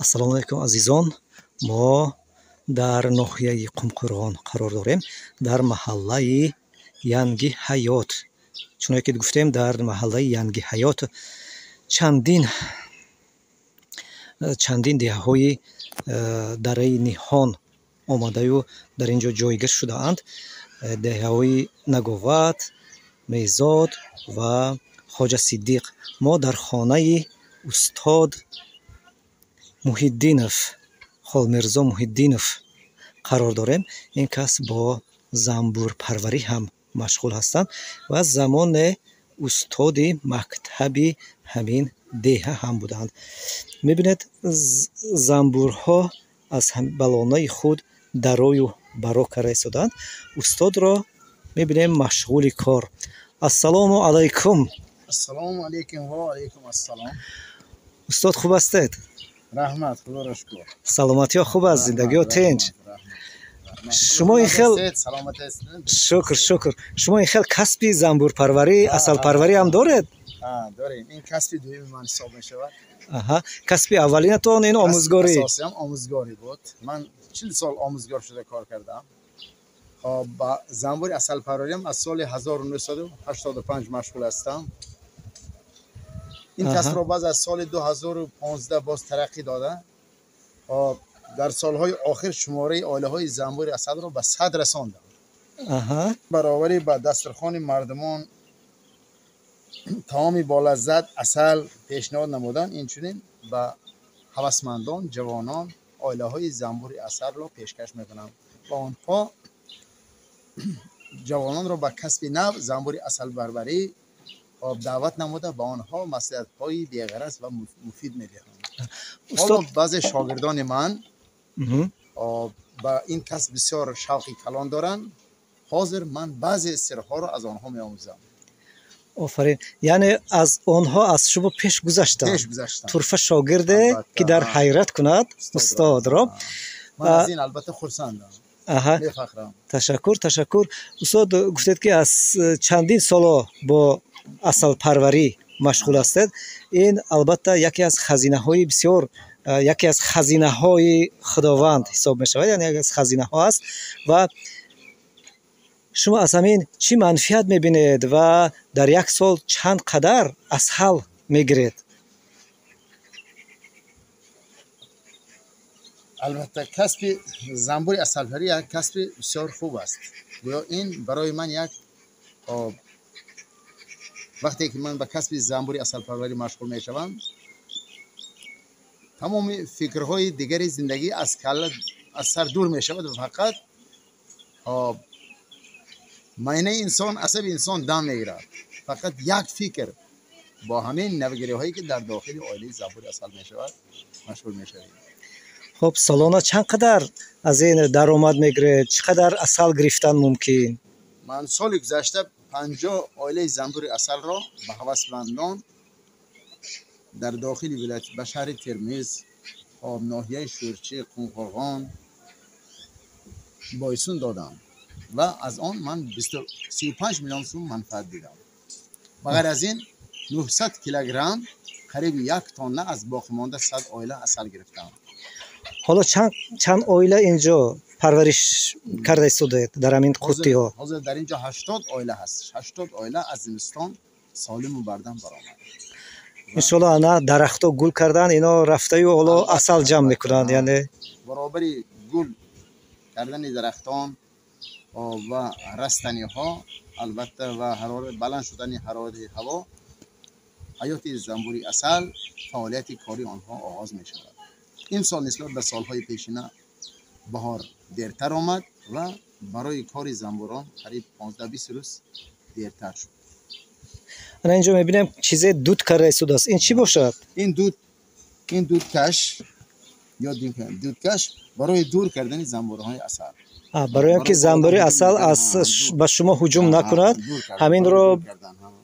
ассалому алайкум азизон, мо дар ноҳияи Қумқо'рг'он қарор дорем, дар маҳаллаи Янги ҳаёт. Чуноне ки гуфтем, дар маҳаллаи Янги ҳаёт чандин деҳаҳои дараи Ниҳон омадаю дар ин ҷо ҷойгир шудаанд. Деҳаҳои Наговат, Мезод ва Хоҷа Сиддиқ. Мо дар хонаи устод Муҳиддинов, Холмирзо Муҳиддинов қарор дорем. Ин кас бо занбурпарварӣ ҳам машғул ҳастанд ва замоне устоди мактаби ҳамин деҳа ҳам буданд. мебинед, занбурҳо аз балонаи худ дарою баро кара истоданд. устодро мебинем машғули кор. ассалому алайкум. ассалому алайкум ва алайкум ассалом. устод хуб ҳастед? раҳмат, худоро шукр. саломатиё хуб аст, зиндагиё тинч? шумо ин хел шукр. Шумо ин хел касби занбурпарварӣ, асалпарварӣ ҳам доред? дорем. ин касби дуюми ман ҳисоб мешавад. Касби аввалинатон ин омӯзгорӣ? Асосиам омӯзгорӣ буд. Ман 40 сол омӯзгор шуда кор кардам. ба занбури асалпарварӣ аз соли 1985 машғул ҳастам. ин касбро баъд аз соли 2015 боз тараққӣ дода. дар солҳои охир шумораи оилаҳои занбури асалро ба 100 расондам. баробари ба дастархони мардумон таоми болаззат асал пешниҳод намуданд, инчунин ба ҳавасмандон, ҷавонон оилаҳои занбури асалро пешкаш мекунам. ба онҳо ҷавононро ба касби нав занбури асалпарварӣ даъват намуда, ба онҳо маслиҳатҳои беғараз ва муфид медиҳам. ҳоло баъзе шогирдони ман ба ин касб бисёр шавқи калон доранд. ҳозир ман баъзе сирҳоро аз онҳо меомӯзам. офарин. яъне аз онҳо аз шумо пеш гузаштанд. турфа шогирде ки дар ҳайрат кунад устодро. ман аз ин албатта хурсандам. мефахрам. ташаккур. устод гуфтед ки аз чандин соло бо асалпарварӣ машғул ҳастед. ин албатта яке аз хазинаҳои бисёр, яке аз хазинаҳои худованд ҳисоб мешавад, яъне яке аз хазинаҳо аст. ва шумо аз ҳамин чӣ манфиат мебинед ва дар як сол чанд қадар асал мегиред? албатта касби занбури асалпарварӣ як касби бисёр хуб аст. гӯё ин барои ман як вақте ки ман ба касби занбури асалпарварӣ машғул мешавам, тамоми фикрҳои дигари зиндагӣ аз калла аз сар дур мешавад ва фақат майнаи инсон, асаби инсон дам мегирад. фақат як фикр бо ҳамин навгириҳое ки дар дохили оилаи занбури асал мешавад машғул мешавем. хоб, солона чанд қадар аз ин даромад мегиред? чӣ қадар асал гирифтан мумкин? ман соли гузашта 50 оилаи занбури асалро ба ҳавасмандон дар дохили вилояти ба шаҳри Термиз, ноҳияи Шӯрчӣ, Қумқо'рг'он бойсун додам ва аз он ман 35 миллион сум манфаат дидам. ба ғайр аз ин 900 килограмм қариби 1 тонна аз боқимонда 100 оила асал гирифтам. ҳоло чанд оила инҷо парвариш карда истодаед дар ҳамин қуттиҳо? ҳозир дар инҷо 80 оила ҳаст. 80 оила аз зимистон солиму бардам баромад. иншоалло ана дарахтҳо гул кардан, ино рафтаю ҳоло асал ҷамъ мекунанд. яъне баробари гул кардани дарахтон ва растаниҳо, албатта ва баланд шудани ҳарорати ҳаво, ҳаёти занбури асал, фаъолияти кори онҳо оғоз мешавад. ин сол нисбат ба солҳои пешина баҳор дертар омад ва барои кори занбурон қариб 15-20 рӯз дертар шуд. ана инҷо мебинем чизе дуд карда истодааст. ин чӣ бошад? ин дудкаш ё дудкаш барои дур кардани занбурҳои асал. барои ки занбури асал ба шумо ҳуҷум накунад, ҳаминро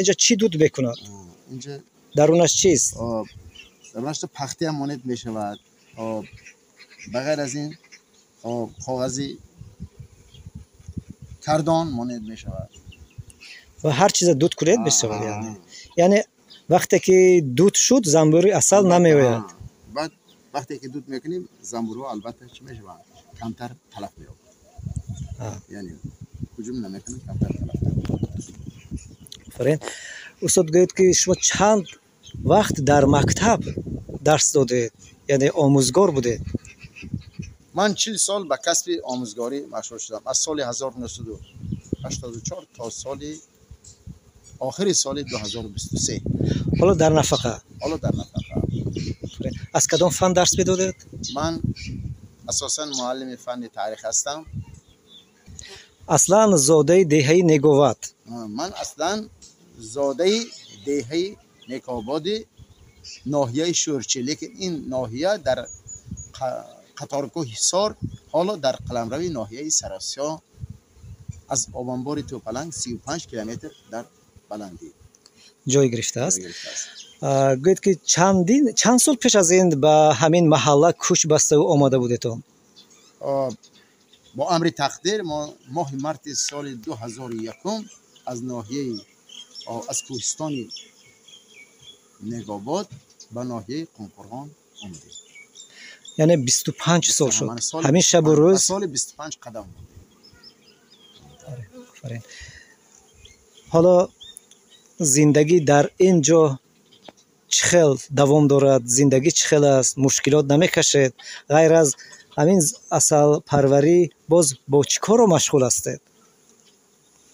инҷа чӣ дуд мекунад? инҷа дарунаш чист? дарунаш пахтиам монед мешавад. ба ғайр аз ин коғази кардон монед мешавад. ва ҳар чиза дуд кунед мешавад. яъне вақте ки дуд шуд, занбури асал намеояд. баъд وقتی که دود میکنیم زنبورها البته چی میشوند کمتر تلف مییابند، یعنی هجوم نمیکنند، کمتر تلف مییابند. آفرین. استاد گوید که شما چند وقت در مکتب درس دادید، یعنی آموزگار بودید؟ من 40 سال به کسب آموزگاری مشغول شدم، از سال 1984 تا آخر سال 2023. حالا در نفقه؟ حالا در نفقه. از کدام فن درس میدادید؟ من اساسا معلم فن تاریخ هستم. اصلا زاده دهه نگوات؟ من اصلا زاده دهه نیکاباد ناحیه شورچی، لیکن این ناحیه در قطارگاه حصار، حالا در قلمروی ناحیه سراسیا، از آبانبار توپلنگ 35 کیلومتر در بلندی جای گرفته است. گوید که چند سال پیش از این به همین محله کوچ بسته و آماده بودید؟ با امر تقدیر ما ماه مارت سال 2001 از ناحیه از کوهستان نگاباد به ناحیه قمقرغان آمدیم. یعنی 25 سال شد. همین شب و روز سال 25 قدم بود. حالا زندگی در اینجا چخل دوام دارد؟ زندگی چخل است؟ مشکلات نمیکشید؟ غیر از همین اصل پروری باز با چی کار مشغول هستید؟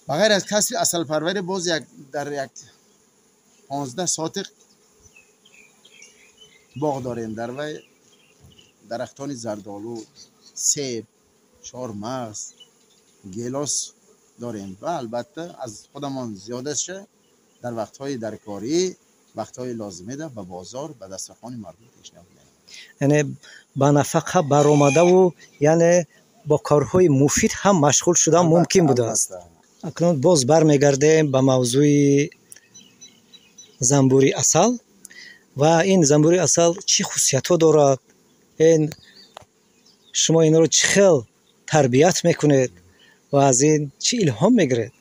بغیر از کسب اصل پروری باز در یک 15 ساتق باغ داریم. در وی درختان زردالو، سیب، چهارمغز، گیلاس داریم و البته از خودمان زیاده شه در وقت‌های درکاری، وقت‌های لازمه ده به بازار به دسترخوان مردم پیشنهاد می‌دهیم. یعنی با نفقه برآمده و یعنی با کارهای مفید هم مشغول شدن ممکن بوده است. اکنون باز برمیگردیم به موضوع زنبوری عسل و این زنبوری عسل چی خصوصیت‌ها دارد؟ این شما این رو چه خیل تربیت میکنید و از این چی الهام میگیرید؟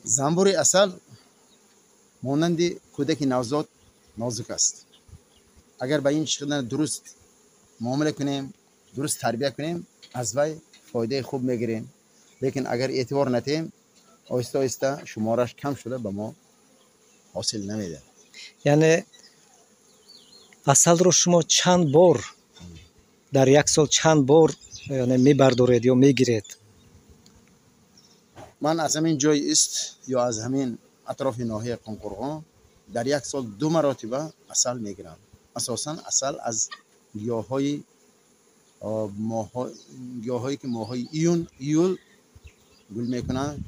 زنبوری عسل مانند کودک نوزاد نازک است. اگر به این شکل درست معامله کنیم، درست تربیت کنیم، از وی فایده خوب میگیریم. لیکن اگر اعتبار ندیم، آهسته آهسته شمارش کم شده به ما حاصل نمیده. یعنی عسل رو شما چند بار در یک سال چند بار یعنی میبردارید یا میگیرید؟ من از همین جای است یا از همین اطراف ناحیه قمقرغان در یک سال 2 مرتبه عسل میگیرم. اساسا عسل از گیاهایی که ماهای ایول گل میکنن،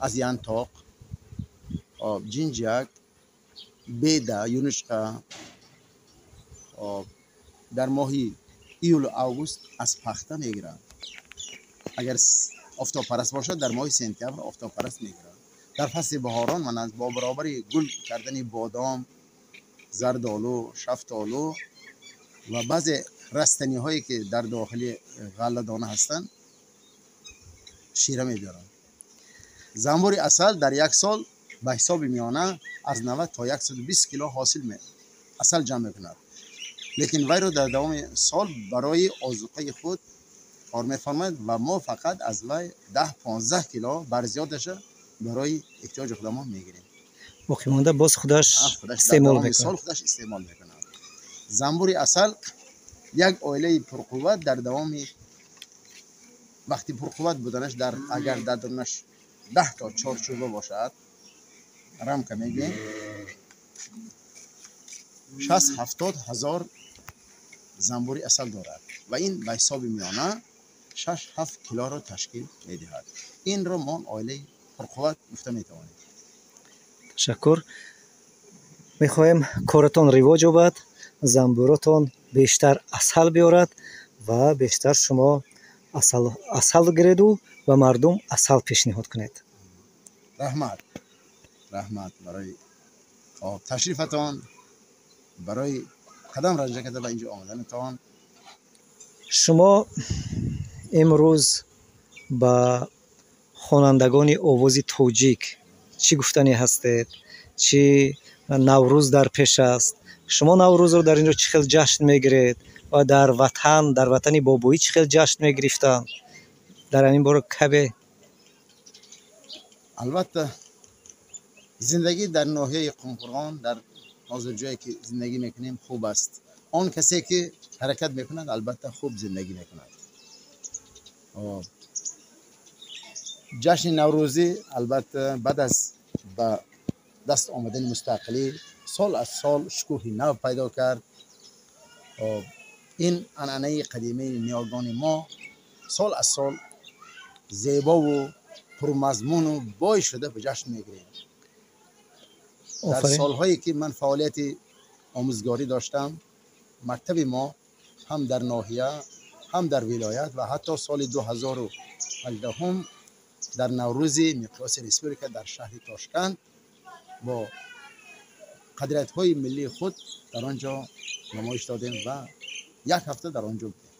از ینتاق، جنجک، بیده، یونشقه. در ماهی ایول و اوگوست از پخته میگیرن. اگر آفتاب پرست باشد در ماه سپتامبر آفتاب پرست میگیرن. در فصل بهاران من از با برابر گل کردن بادام، زردالو، شفتالو و بعضی رستنی هایی که در داخل غله دانه هستند شیره میبرن. زنبور عسل در یک سال به حساب میانه از 90 تا 120 کیلو حاصل عسل جمع میکند. لیکن وی رو در دوام سال برای آذوقه خود کار میفرماید و ما فقط از وی 10-15 کیلو بر زیادش برای احتیاج خودمان میگیریم. باقی مانده باز خودش استعمال میکنه. سال خودش استعمال میکنه. زنبور عسل یک عائله پرقوت در دوام وقتی پرقوت بودنش اگر در درونش 10 تا چارچوبه باشد، رمکه میگیم 60-70 هزار زنبور عسل دارد و این به حساب میانه 6-7 کیلو را تشکیل میدهد. این را ما عائله پرقوت گفته میتوانیم. تشکر. میخواهیم کارتان رواج یابد، زنبوراتان بیشتر عسل بیارد و بیشتر شما عسل گیرید و مردم عسل پیشنهاد کنید. رحمت برای تشریفتان، برای قدم رنجه کرده و اینجا آمدنتان. شما امروز با خوانندگان آواز توجیک چی گفتنی هستید؟ چی نوروز در پیش است؟ شما نوروز رو در اینجا چه خیلی جشن میگیرید و در وطن بابویی چه خیلی جشن میگرفتن در این باره کبه؟ البته زندگی در ناحیه قمقران در حاضر جایی که زندگی میکنیم خوب است. آن کسی که حرکت میکنند البته خوب زندگی میکنند. جشن نوروزی البته بعد از به دست آمدن مستقلی سال از سال شکوهی نو پیدا کرد. این عنعنه قدیمی نیاگان ما سال از سال زیبا و پرمضمون و بای شده به جشن میگیریم. در سالهایی که من فعالیت آموزگاری داشتم مکتب ما هم در ناحیه هم در ولایت و حتی سال 2018 هم در نوروز مقیاس رسمی که در شهر تاشکند با قدرت های ملی خود در آنجا نمایش دادیم و یک هفته در آنجا بودیم.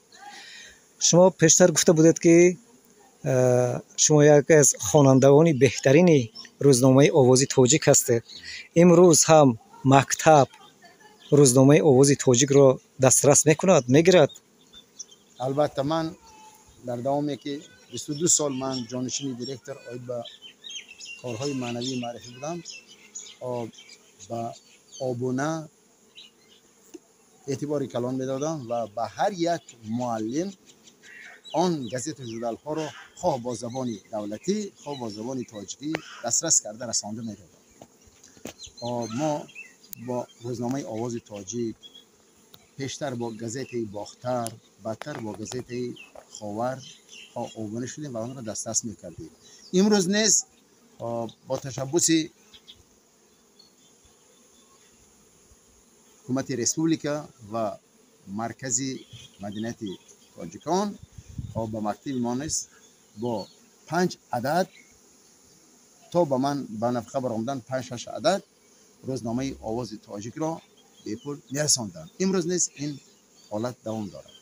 شما پیشتر گفته بودید که شما یکی از خوانندگان بهترین روزنامه آوازی تاجیک هستید. امروز هم مکتب روزنامه آوازی تاجیک را دسترس میکند میگیرد؟ البته من در دوامی که 22 سال من جانشین دیرکتور آید به کارهای معنوی معرفی بودم با آبونه اعتباری کلان میدادم و به هر یک معلم آن گزیت جدال ها را خواه با زبان دولتی خواه با زبان تاجیکی دسترس کرده رسانده میدادم. ما با روزنامه آواز تاجیک پیشتر با گزیت باختر بعدتر با گزیت خاور آبونه شدیم و آن را دسترس میکردیم. امروز نیز با تشبس حکومت ریسپوبلیکا و مرکزی مدینه تاجیکان با مکتب ما نیست با 5 عدد تا به من به نفقه برآمدن 5-6 عدد روزنامه آواز تاجیک را به پول میرساندن. امروز نیز این حالت دوام دارد.